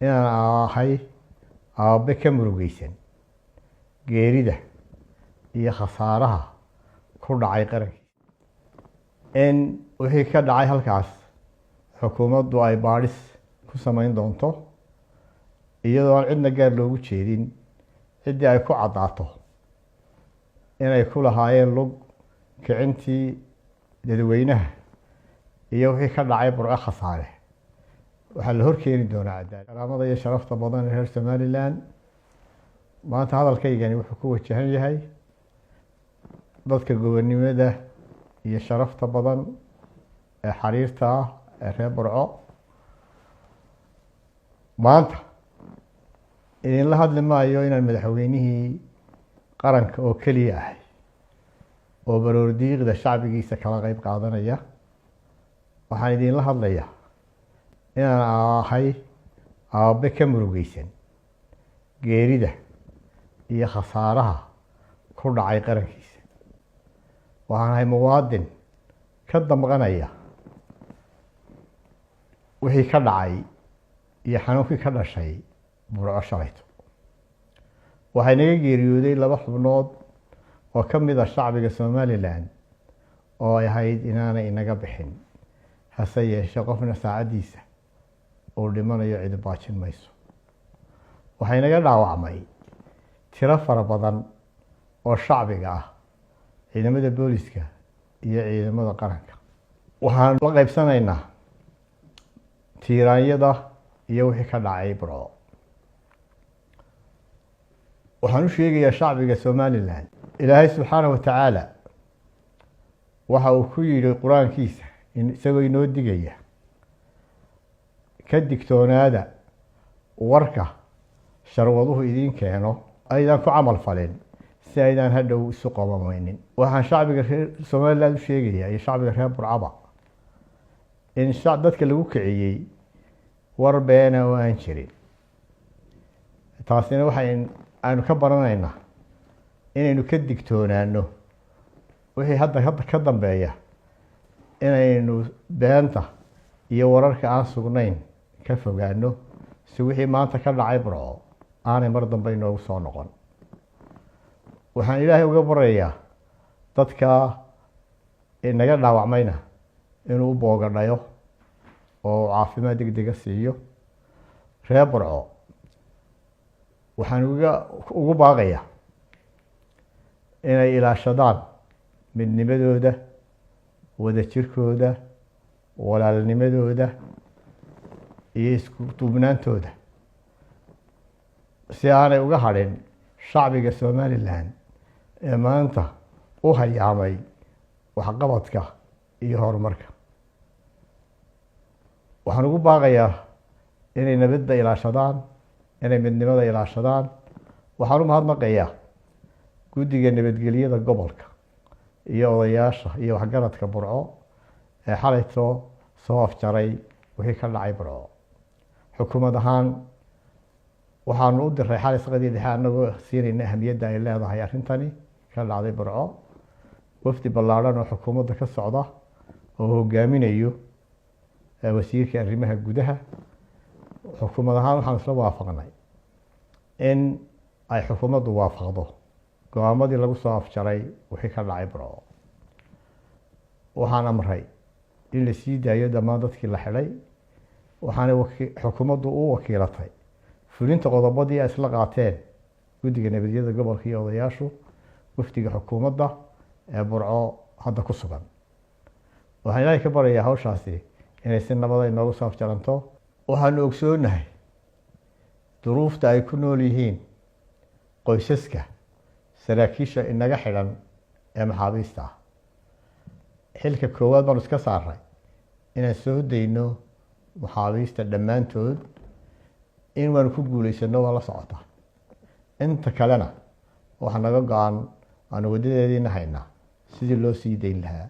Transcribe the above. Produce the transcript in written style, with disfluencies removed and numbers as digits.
inaan ahay aabe ka murugaysan geerida iyo khasaaraha ku dhacay qarankiisa in wixii ka dhacay halkaas xukuumaddu ay baadhis ku samayn doonto iyadoo aan cidna gaar loogu jeedin ciddii ay ku caddaato inay ku lahaayeen lug kicintii dadweynaha iyo wixii ka dhacay burco khasaare waxaa la horkeeni doonaa cadaalad karaamada iyo sharafta badan ee reer somalilan maanta hadalkaygani wuxuu ku wajahan yahay dadka gobonimada iyo sharafta badan ee xariirta ah ee reer burco maanta idinla hadli maayo inaan madaxweynihii qaranka oo keliya ahay oo baroordiiqda shacbigiisa kala qeyb qaadanaya waxaan idinla hadlayaa inaan ahay aabe ka murugaysan geerida iyo khasaaraha ku dhacay qarankiisa waxaan ahay muwaadin ka damqanaya wixii ka dhacay iyo xanuunkii ka dhashay burco shalayto waxay naga geeriyooday 2 xubnood oo ka mid ah shacbiga somalilan oo ay ahayd inaanay inaga bixin hase yeeshee qofna saacadiisa uu dhimanayo cidi baajin mayso waxay naga dhaawacmay tiro fara badan oo shacbiga ah ciidamada booliska iyo ciidamada qaranka waxaan la qaybsanaynaa tiiraanyada iyo wixii ka dhacay burco waxaan u sheegayaa shacbiga somalilan ilaahay subxaanahu watacaala waxa uu ku yidhi qur-aankiisa isagoo inoo digaya ka digtoonaada warka sharwaduhu idiin keeno aydaan ku camal falin si aydaan hadhow isu qomamaynin waxaan shacbiga reer somalilan u sheegayaa iyo shacbiga reer burcaba in dadka lagu kiciyey war beena oo aan jirin taasina waxaynu ka baranaynaa inaynu ka digtoonaano wixii hadda ka dambeeya inaynu beenta iyo wararka aan sugnayn ka fogaano si wixii maanta ka dhacay burco aanay mar dambe inoogu soo noqon waxaan ilaahay uga barayaa dadka inaga dhaawacmayna inuu u boogadhayo oo caafimaad degdega siiyo reer burco waxaan ugu baaqayaa inay ilaashadaan midnimadooda wadajirkooda walaalnimadooda iyo isku duubnaantooda si aanay uga hadhin shacbiga somalilan ee maanta u hayaamay waxqabadka iyo horumarka waxaan ugu baaqayaa inay nabadda ilaashadaan inay midnimada ilaashadaan waxaan u mahadnaqayaa guddiga nabadgelyada gobolka iyo odayaasha iyo waxgaradka burco ee xalaytoo soo afjaray wixii ka dhacay burco xukuumad ahaan waxaanu u diray xalay saqadii dhexe anagoo siinayna ahamiyadda ay leedahay arrintani ka dhacday burco wafdi ballaadhan oo xukuumadda ka socda oo hogaaminayo wasiirka arrimaha gudaha xukuumad ahaan waxaan isla waafaqnay in ay xukuumaddu waafaqdo go-aamadii lagu soo afjaray wixii ka dhacay burco waxaan amray in la sii daayo dhammaan dadkii la xidhay waxaana xukuumaddu u wakiilatay fulinta qodobadii ay isla qaateen guddiga nabadgelyada gobolka iyo odayaashu wafdiga xukuumadda ee burco hadda ku sugan waxaan ilaahay ka barayaa hawshaasi inay si nabada inoogu soo afjaranto waxaanu ogsoonahay duruufta ay ku nool yihiin qoysaska saraakiisha inaga xidhan ee maxaabiista ah xilka koowaad baanu iska saaray inaan soo dayno maxaabiista dhammaantood in waanu ku guulaysano waa la socota inta kalena waxa naga go-an aanu wadadeediina haynaa sidii loo sii dayn lahaa